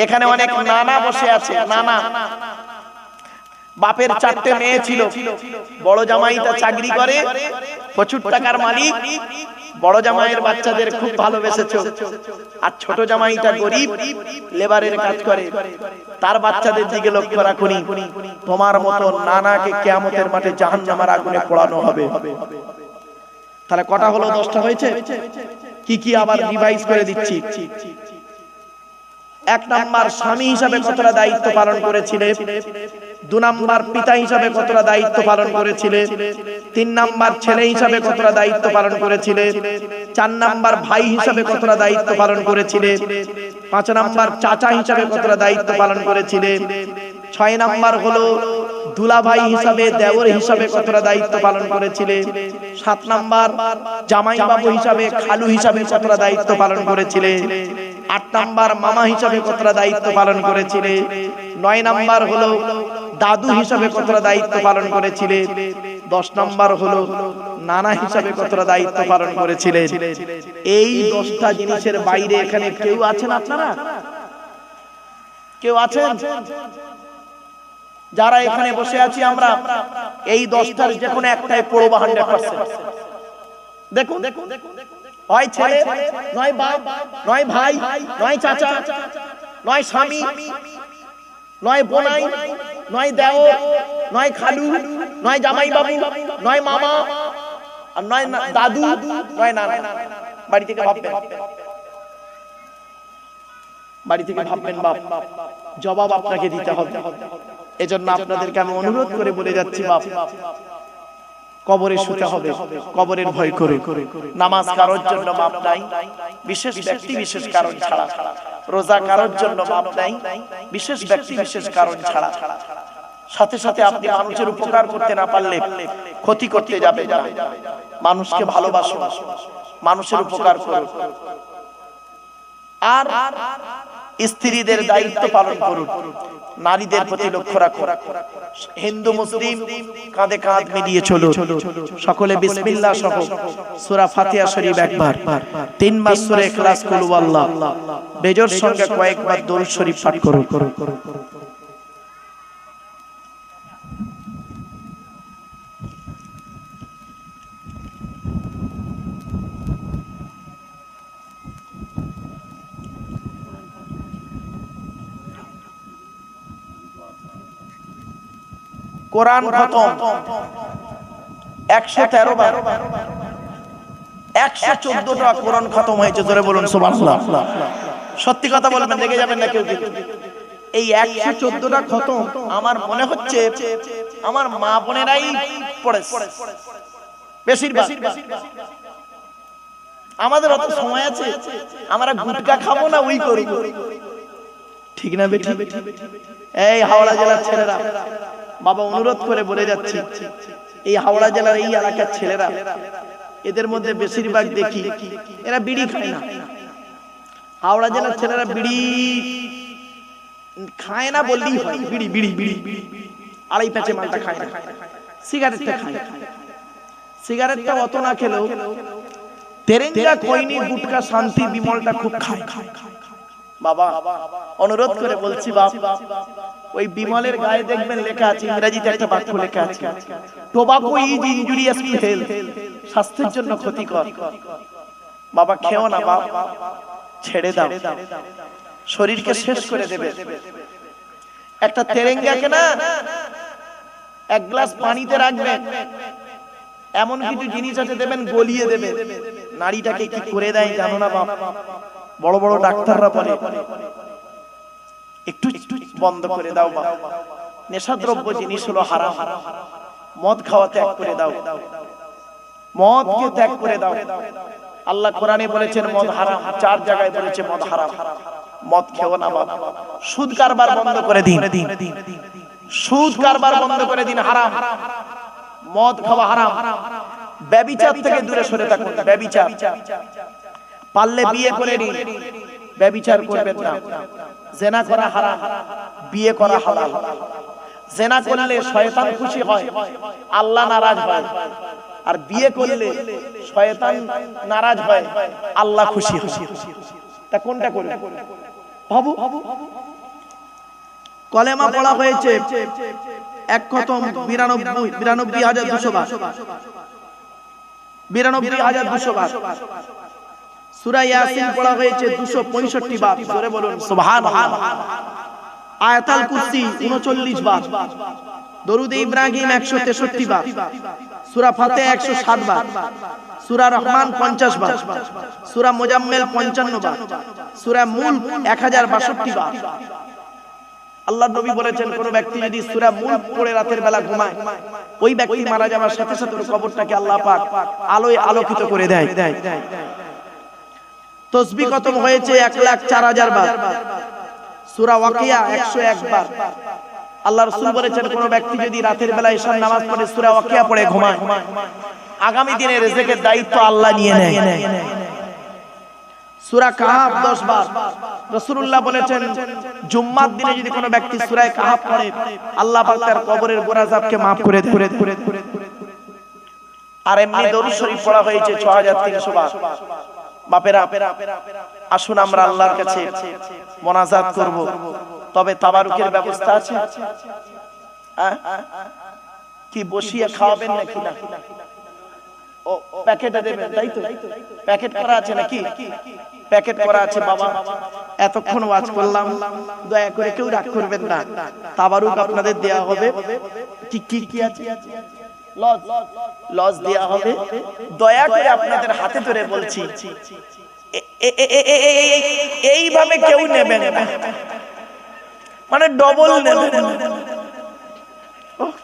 এখানে অনেক নানা বসে আছে। নানা, বাপের 4টে মেয়ে ছিল, বড় জামাইটা চাকরি করে, প্রচুর টাকার মালিক, বড় জামাইয়ের বাচ্চাদের খুব ভালোবেসেছো, আর ছোট জামাইটা গরিব, লেবারের কাজ করে, তার বাচ্চাদের দিকে লক্ষ্য রাখুনি। তোমার মতো নানাকে কিয়ামতের মাঠে জাহান্নামের আগুনে পোড়ানো হবে। তাহলে কটা হলো? 10টা হয়েছে। কি কি আবার রিভাইজ করে দিচ্ছি। 1 নাম্বার স্বামী হিসাবে কতটা দায়িত্ব পালন করেছিলে। 2 নাম্বার পিতা হিসাবে কতটা দায়িত্ব পালন করেছিলে। 3 নাম্বার ছেলে হিসাবে কতটা দায়িত্ব পালন করেছিলে। 4 নাম্বার ভাই হিসাবে কতটা দায়িত্ব পালন করেছিলে। 5 নাম্বার চাচা হিসাবে কতটা দায়িত্ব পালন করেছিলে। 6 নাম্বার হলো দুলা ভাই হিসাবে, দেওর হিসাবে কতটা দায়িত্ব পালন করেছিলে। 7 নাম্বার জামাই বাবু হিসাবে, খালু হিসাবে কতটা দায়িত্ব পালন করেছিলে। 8 নাম্বার মামা হিসাবে কতটা দায়িত্ব পালন করেছিলে। 9 নাম্বার হলো দাদু হিসাবে কতটা দায়িত্ব পালন করেছিলে। 10 নাম্বার হলো নানা হিসাবে কতটা দায়িত্ব পালন করেছিলেন। এই 10টা জিনিসের বাইরে এখানে কেউ আছেন আপনারা? কেউ আছেন? যারা এখানে বসে আছি আমরা, এই 10টার যে কোনো একটাই পড়বো 100%। দেখুন, হয় ছেলে, নয় বাপ, নয় ভাই, নয় চাচা, নয় স্বামী, নয় বোনাই, নয় দেওর, নয় খালু, নয় জামাই বাবু, নয় মামা, আর নয় দাদু, নয় নানা। বাড়ি থেকে ভাববেন, বাড়ি থেকে ভাববেন বাপ, জবাব আপনাকে দিতে হবে। এজন্য আপনাদেরকে আমি অনুরোধ করে বলে যাচ্ছি, বাপ, কবরে শুতে হবে, কবরের ভয় করে। নামাজ কারোর জন্য মাপ নাই, বিশেষ ব্যক্তি বিশেষ কারণ ছাড়া। রোজা কারোর জন্য মাপ নাই, বিশেষ ব্যক্তি বিশেষ কারণ ছাড়া। সাথে সাথে আপনি মানুষের উপকার করতে না পারলে ক্ষতি করতে যাবেন না। মানুষকে ভালোবাসুন, মানুষের উপকার করুন, আর স্ত্রীদের দায়িত্ব পালন করুন, নারীদের প্রতি লক্ষ্য রাখুন। হিন্দু মুসলিম কাঁধে কাঁধ মিলিয়ে চলুন। সকলে বিসমিল্লাহ সহ সূরা ফাতিহা শরীফ একবার, 3 বার সূরা ইখলাস, কুল হুয়াল্লাহ, বেজোর সঙ্গে কয়েকবার দরুদ শরীফ পাঠ করুন। কোরআন খতম 113 বার, 114টা কোরআন খতম হয়েছে। জোরে বলুন সুবহানাল্লাহ। সত্যি কথা বলবেন, দেখে যাবেন না কেউ। এই 114টা খতম আমার মনে হচ্ছে আমার মা বোনেরাই পড়েছে। বেশিরভাগ। আমাদের অত সময় আছে আমরা গুটকা খাবো না ওই করব, ঠিক না বেটি? এই হাওড়া জেলার ছেলেরা, বাবা অনুরোধ করে বলে যাচ্ছি, এই হাওড়া জেলার এই এলাকার ছেলেরা, এদের মধ্যে বেশিরভাগ দেখি এরা বিড়ি খায় না। হাওড়া জেলার ছেলেরা বিড়ি খায় না বললেই হয়, বিড়ি বিড়ি বিড়ি আড়াই প্যাচে মালটা খায় না, সিগারেটটা খায়। সিগারেটটা অত না খেলেও তেরেঙ্গা, খৈনি, গুটকা, শান্তি, বিমলটা খুব খায়। বাবা অনুরোধ করে বলছি, বাপ ওই বিমলের গায়ে দেখবেন লেখা আছে, ইংরেজিতে একটা বাক্য লেখা আছে, tobacco is injurious to health, স্বাস্থ্যের জন্য ক্ষতিকর। বাবা খেও না বাপ, ছেড়ে দাও, শরীরকে শেষ করে দেবে। একটা তেরেঙ্গাকে না এক গ্লাস পানিতে রাখবেন, এমন কিছু জিনিস আছে দেবেন, গলিয়ে দেবে, নারীটাকে কি করে দেয় জানো না বাপ? বড় বড় ডাক্তাররা বলে একটু বন্ধ করে দাও বাপ, নেশাদ্রব্য জিনিস হলো হারাম, মদ খাওয়া ত্যাগ করে দাও, মদকে ত্যাগ করে দাও। আল্লাহ কোরআনে বলেছেন মদ হারাম, 4 জায়গায় বলেছে মদ হারাম। মদ খেও না বাপ। সুদ কারবার বন্ধ করে দিন, সুদ কারবার বন্ধ করে দিন, হারাম। মদ খাওয়া হারাম। ব্যভিচার থেকে দূরে সরে থাকুন, ব্যভিচার পারলে বিয়ে করে নিন, ব্যভিচার করবেন না। জিনা করা হারাম, বিয়ে করা হালাল। জিনা করলে শয়তান খুশি হয়, আল্লাহ নারাজ হয়, আর বিয়ে করলে শয়তান নারাজ হয়, আল্লাহ খুশি হয়। তা কোনটা করবে ভাবু? কলেমা পড়া হয়েছে এক খতম 92,200 বার, 92,200 বার। সূরা ইয়াসিন পড়া হয়েছে 265 বার, জোরে বলুন সুবহানাল্লাহ। আয়াতুল কুরসি 39 বার, দরুদ ইব্রাহিম 163 বার, সূরা ফাতিহা 107 বার, সূরা রহমান 50 বার, সূরা মুজাম্মিল 55 বার, সূরা মুলক 1062 বার। আল্লাহর নবী বলেছেন কোন ব্যক্তি যদি সূরা মুলক পড়ে রাতের বেলা ঘুমায়, ওই ব্যক্তি মারা যাওয়ার সাথে সাথে ওর কবরটাকে আল্লাহ পাক আলোয় আলোকিত করে দেয়। তাসবিহ খতম হয়েছে 1,04,000 বার, সূরা ওয়াকিয়া 101 বার। আল্লাহ রাসূল বলেছেন কোন ব্যক্তি যদি রাতের বেলা ইশার নামাজ পড়ে সূরা ওয়াকিয়া পড়ে ঘুমায়, আগামী দিনের রিজিকের দায়িত্ব আল্লাহ নিয়ে নেয়। সূরা কাহাফ 10 বার। রাসূলুল্লাহ বলেছেন জুম্মার দিনে যদি কোনো ব্যক্তি সূরা কাহাফ পড়ে, আল্লাহ পাক তার কবরের গুনাহকে maaf করে দেয়। আর এমনি দরুদ শরীফ পড়া হয়েছে 6300 বার। বাপেরা আসুন আমরা আল্লাহর কাছে মোনাজাত করব, তবে তাবারুকের ব্যবস্থা আছে? কি বসিয়ে খাওয়াবেন নাকি না? ও প্যাকেটে দেবেন, তাই তো? প্যাকেট করা আছে নাকি? প্যাকেট করা আছে। বাবা এতক্ষণ ওয়াজ করলাম, দয়া করে কেউ রাগ করবেন না, তাবারুক আপনাদের দেয়া হবে। কি আছে? লজ দেয়া হবে। দয়া করে আপনাদের হাতে ধরে বলছি, এইভাবে কেউ নেবেন না, মানে ডবল নেবেন।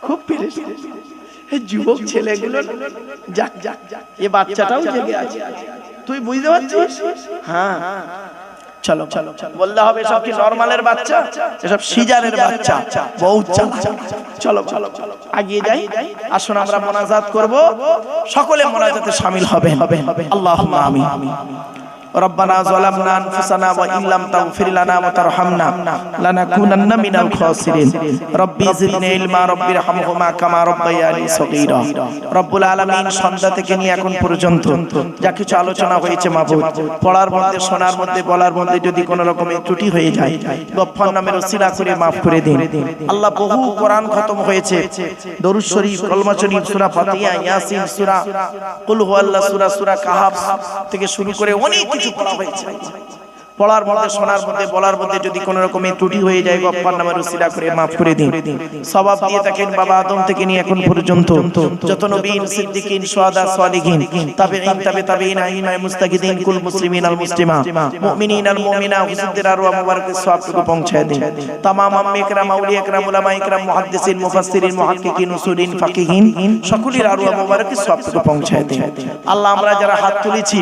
খুব পেরেছি যুবক ছেলেগুলো, যাক যাক, এ বাচ্চাটাও জেগে আছে, তুই বুঝতে পারছিস? হ্যাঁ চলো চলো, বলতে হবে সব কি নরমালের বাচ্চা, এসব সিজারের বাচ্চা, বহুত চালাক। চলো চলো এগিয়ে যাই, আসুন আমরা মোনাজাত করব, সকলে মোনাজাতে শামিল হবেন। আল্লাহুম্মা আমিন। ربنا ظلمنا انفسنا وان لم تغفر لنا وترحمنا لنكونن من الخاسرين ربي زدني علما ربي ارحمهما كما ربياني صغيرا রব্বুল আলামিন সন্ধ্যা থেকে নিয়ে এখন পর্যন্ত যা কিছু আলোচনা হয়েছে মাবুদ, পড়ার মধ্যে, শোনার মধ্যে, বলার মধ্যে যদি কোনো রকমের ত্রুটি হয়ে যায়, গফফার নামের ওসিলা করে maaf করে দিন আল্লাহ। বহু কোরআন খতম হয়েছে, দরুদ শরীফ, কলমা শরীফ, সূরা ফাতিহা, ইয়াসিন, সূরা কুল হুয়াল্লাহ, সূরা কাহাফ থেকে শুরু করে অনেক কিছু পড়া হয়েছে। পড়ার মধ্যে শোনার মধ্যে বলার মধ্যে যদি কোনো রকমের ত্রুটি হয়ে যায় গফফার নামের উসিলা করে maaf করে দিন। সওয়াব দিয়ে থাকেন বাবা আদম থেকে নিয়ে এখন পর্যন্ত যত নবীন সিদ্দিকিন শুহাদা সালিহিন তাবেঈন তাবেঈন আইম্মায়ে মুস্তাকিদিন কুল মুসলিমিন আল মুসলিমা মুমিনিন আল মুমিনা হুজুরদের আরওয়াহ মুবারকের সওয়াবটুকু পৌঁছায় দিন। तमाम আম্মে کرام আউলিয়া کرام উলামায়ে کرام মুহাদ্দিসিন মুফাসসিরিন মুহাক্কিকিন উসুলিন ফাকিহিন সকলের আরওয়াহ মুবারকের সওয়াবটুকু পৌঁছায় দিন। আল্লাহ আমরা যারা হাত তুলেছি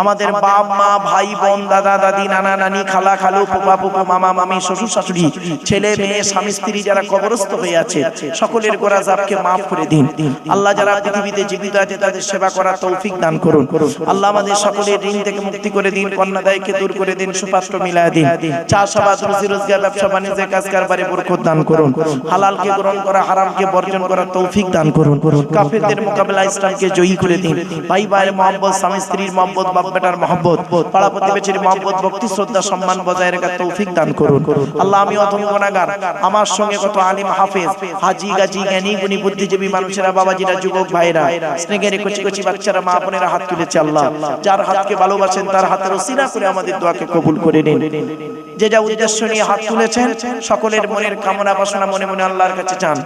আমাদের বাপ মা ভাই বোন দাদা দাদি নানা নানি খালা খালু ফুফা ফুফু মামা মামি শ্বশুর শাশুড়ি ছেলে মেয়ে স্বামী স্ত্রী যারা কবরস্থ হয়ে আছে সকলের গুনাহ জাবকে maaf করে দিন। আল্লাহ যারা পৃথিবীতে জীবিত আছে তাদের সেবা করার তৌফিক দান করুন। আল্লাহ আমাদের সকলের ঋণ থেকে মুক্তি করে দিন, কন্যাদায়কে দূর করে দিন, সুপাত্র মিলায় দিন, চাষাবাদ রুজি রোজগার ব্যবসা বাণিজ্যে কাজ কারবারে বরকত দান করুন। হালালকে গ্রহণ করা হারামকে বর্জন করার তৌফিক দান করুন। কাফেরদের মোকাবেলা ইসলামকে জয়ী করে দিন। ভাই ভাইয়ের মহব্বত, স্বামী স্ত্রীর মহব্বত, বাপ বেটার মহব্বত, পাড়া প্রতিবেশীর মহব্বত, ভক্তি শ্রদ্ধা সম্মান বজায় রাখার তৌফিক দান করুন। আল্লাহ আমি অধম গুনাহগার, আমার সঙ্গে কত আলিম হাফেজ হাজি গাজী জ্ঞানী গুণী বুদ্ধিজীবী মানুষেরা বাবাজিরা যুবক ভাইরা স্নেহের কচি কচি বাচ্চারা মা বোনেরা হাত তুলেছে। আল্লাহ যার হাতকে ভালোবাসেন তার হাতের ওসিলা করে আমাদের দোয়াকে কবুল করে নিন। যে যা উদ্দেশ্য নিয়ে হাত তুলেছেন সকলের মনের কামনা বাসনা মনে মনে আল্লাহর কাছে চান।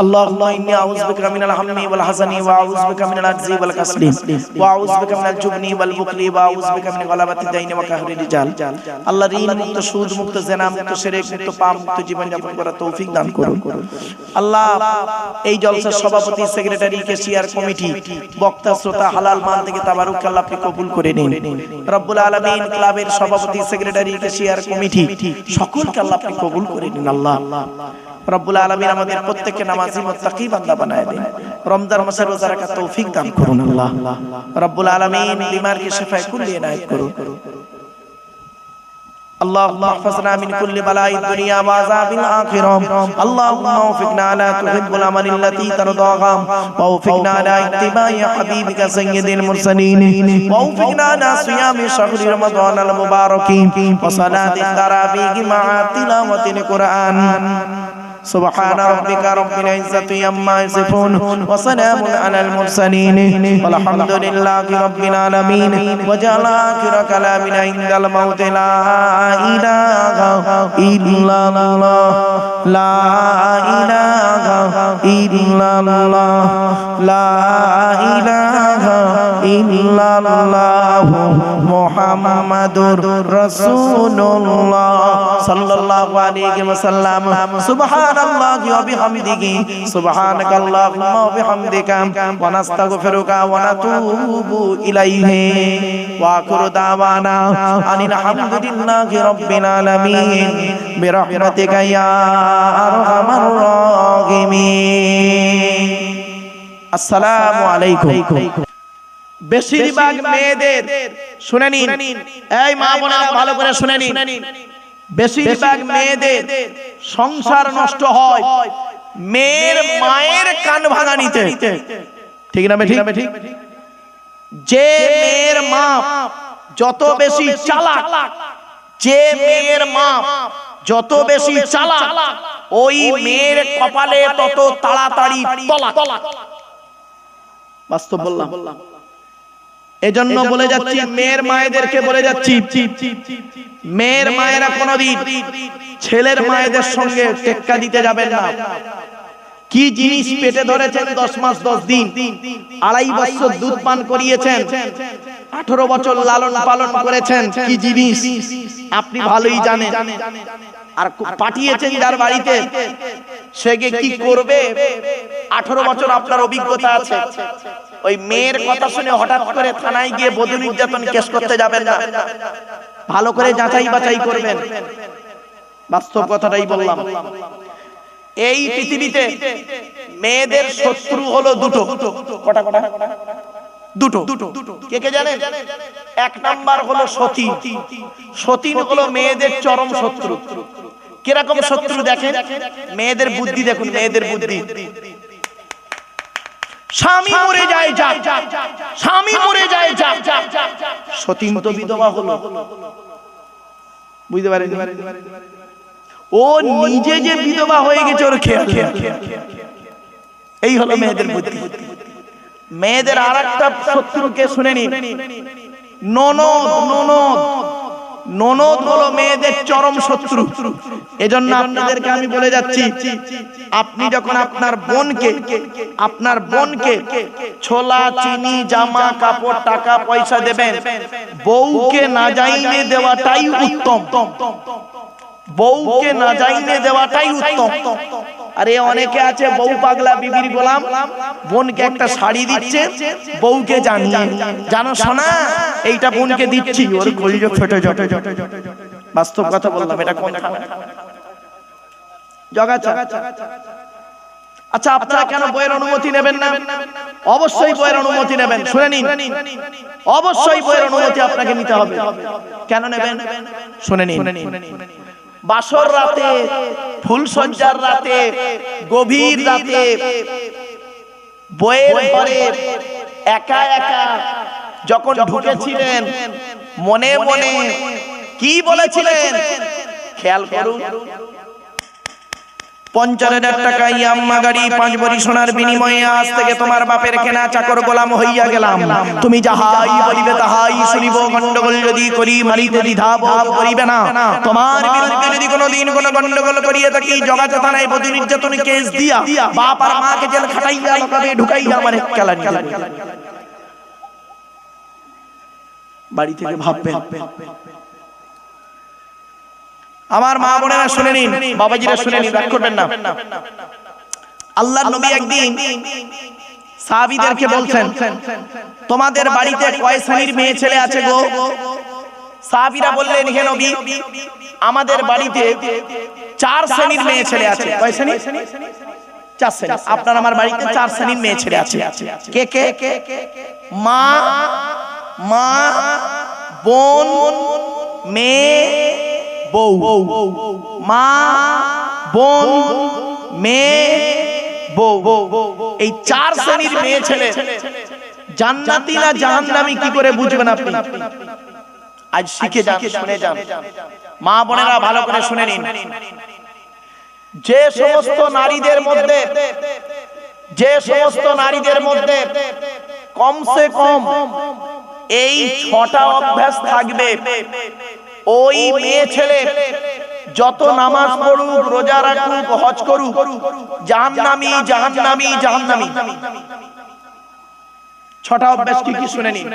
اللهم إني أعوذ بك من الهم والحزن وأعوذ بك من العجز والكسل وأعوذ بك من الجبن والبخل وأعوذ بك من غلبة الدين وقهر الرجال। আল্লাহ ঋণ মুক্ত সুদ মুক্ত জেনা মুক্ত শিরক মুক্ত পাপ মুক্ত জীবন যাপন করার তৌফিক দান করুন। আল্লাহ এই জলসার সভাপতি সেক্রেটারি কেশিয়ার কমিটি বক্তা শ্রোতা হালাল মান থেকে তাবারুক আল্লাহ আপনি কবুল করে নিন। রব্বুল আলামিন ক্লাবের সভাপতি সেক্রেটারি কেশিয়ার কমিটি সকলকে আল্লাহ আপনি কবুল করে নিন। আল্লাহ রব্বুল আলামিন আমাদের প্রত্যেককে নামাজি মুত্তাকি বান্দা বানায় দিন। রমজান মাসের রোজা রাখার তৌফিক দান করুন। আল্লাহ রব্বুল আলামিন বিমারকে শিফায়ে কুল্লি ইনায়াত করুন। اللهم احفظنا من كل بلاء الدنيا وعذاب الآخرة. اللهم وفقنا على تحب العمل التي ترضاها ووفقنا على اتباع حبيبك سيد المرسلين ووفقنا على صيام شهر رمضان المبارك وصلاة التراويح مع تلاوة القرآن. سبحان ربك رب العزة عما يصفون وسلام على المرسلين والحمد لله رب العالمين. وجعل آخر كلامنا عند الموت لا إله إلا الله لا إله إلا الله لا إله إلا الله محمد رسول الله صلى الله عليه وسلم. سبحان الله وبحمده سبحانك اللهم وبحمدك ونستغفرك ونتوب إليه وآخر دعوانا أن الحمد لله رب العالمين برحمتك يا أرحم الراحمين. আসসালামু আলাইকুম। বেশিরভাগ মেয়েদের শুনে নিন, এই মা বোনেরা ভালো করে শুনে নিন, বেশিরভাগ মেয়েদের সংসার নষ্ট হয় মেয়ের মায়ের কান ভাঙানিতে। ঠিক না ঠিক? যে মেয়ের মা যত বেশি চালাক, যে মেয়ের মা যত বেশি চালাক ওই মেয়ের কপালে তত তাড়াতাড়ি তলাক। বাস্তব বললাম। এজন্য বলে যাচ্ছি মেয়ের মায়েদেরকে বলে যাচ্ছি, মেয়ের মায়েরা কোনোদিন ছেলের মায়েদের সঙ্গে টেক্কা দিতে যাবেন না। কি জিনিস পেটে ধরেছেন 10 মাস 10 দিন, 2.5 বছর দুধ পান করিয়েছেন, 18 বছর লালন পালন করেছেন, কি জিনিস আপনি ভালোই জানেন। আর পাঠিয়েছেন যার বাড়িতে সে কি করবে 18 বছর আপনার অভিজ্ঞতা আছে। ওই মেয়ের কথা শুনে হঠাৎ করে থানায় গিয়ে বধূ নির্যাতন কেস করতে যাবেন না, ভালো করে যাচাই বাছাই করবেন। বাস্তব কথাটাই বললাম। এই পৃথিবীতে মেয়েদের শত্রু হলো দুটো। কটা কটা? দুটো। কে কে জানেন? এক নাম্বার হলো সতী। সতী হলো মেয়েদের চরম শত্রু। কিরকম শত্রু দেখেন, মেয়েদের বুদ্ধি দেখুন, মেয়েদের বুদ্ধি। স্বামী মরে যায় যা, স্বামী মরে যায় যা, সতী তো বিধবা হলো, বুঝতে পারেন? ও নিজে যে বিধবা হয়ে গেছে ওর খেয়াল। এই হলো মেয়েদের বুদ্ধি। মেয়েদের আরেকটা শত্রুকে শুনে নিন, ননদ। ননদ ননদ হলো মেয়েদের চরম শত্রু। এজন্য আপনাদেরকে আমি বলে যাচ্ছি, আপনি যখন আপনার বোনকে ছোলা, চিনি, জামা কাপড়, টাকা পয়সা দেবেন, বউকে না জাইনে দেওয়াটাই উত্তম। বউকে না জাইনে দেওয়াটাই উত্তম। আরে অনেকে আছে বউ পাগলা, বিবির গোলাম, বোনকে একটা শাড়ি দিচ্ছে, বউকে জানিয়ে, জানো সোনা এইটা বোনকে দিচ্ছি, ওর কলিজা ফেটে যাবে। বাস্তব কথা বললাম, এটা কোন জগাছা? আচ্ছা, আপনারা কেন বইয়ের অনুমতি নেবেন না? অবশ্যই বইয়ের অনুমতি নেবেন। শুনে নিন, অবশ্যই বইয়ের অনুমতি আপনাকে নিতে হবে। কেন নেবেন? শুনে নিন। বাসর রাতে, ফুলসজ্জার রাতে, গভীর রাতে বইয়ের ঘরে একা একা যখন ঢুকেছিলেন, মনে মনে কি বলেছিলেন খেয়াল করুন। 50,000 টাকা ইয়াম্মা গাড়ি, 5 ভরি সোনার বিনিময়ে আজ থেকে তোমার বাপের কেনা চাকর গোলাম হইয়া গেলাম। তুমি যাহাই বলিবে তাহাই শুনিব, গন্ডগোল যদি করি মারিতে দ্বিধা বোধ করিবে না। তোমার বিরুদ্ধে যদি কোনোদিন কোনো গন্ডগোল করিয়ে থাকি, জগাচা থানায় বধূ নির্যাতন কেস দিয়া বাপ আর মাকে জেল খাটাইয়া লকাবে ঢুকাইয়া আমার কেলানি। বাড়ি থেকে ভাববেন। আমার মা বোনেরা শুনে নিন, বাবাজিরা শুনে নিন, রাগ করবেন না। আল্লাহর নবী একদিন সাহাবীদেরকে বলছেন, তোমাদের বাড়িতে কয় শ্রেণীর মেয়ে ছেলে আছে গো? সাহাবীরা বললেন, হে নবী, আমাদের বাড়িতে 4 শ্রেণীর মেয়ে ছেলে আছে। কয় শ্রেণী? 4 শ্রেণী। আপনার আমার বাড়িতে 4 শ্রেণীর মেয়ে ছেলে আছে। কে কে? মা, বোন, মেয়ে, বউ। মা, বোন, মেয়ে, বউ। এই 4 শ্রেণীর মেয়ে ছেলে জান্নাতি না জাহান্নামী কি করে বুঝবেন আপনি? আজ শিখে যান, শুনে যান। মা বোনেরা ভালো করে শুনে নিন। যে সমস্ত নারীদের মধ্যে কমসে কম এই 6টা অভ্যাস থাকবে, ওই মেয়ে ছেলে যত নামাজ পড়ুক, রোজা রাখুক, হজ করুক, জাহান্নামী, জাহান্নামী, জাহান্নামী। 6টা অভ্যাস কি কি শুনে নিন।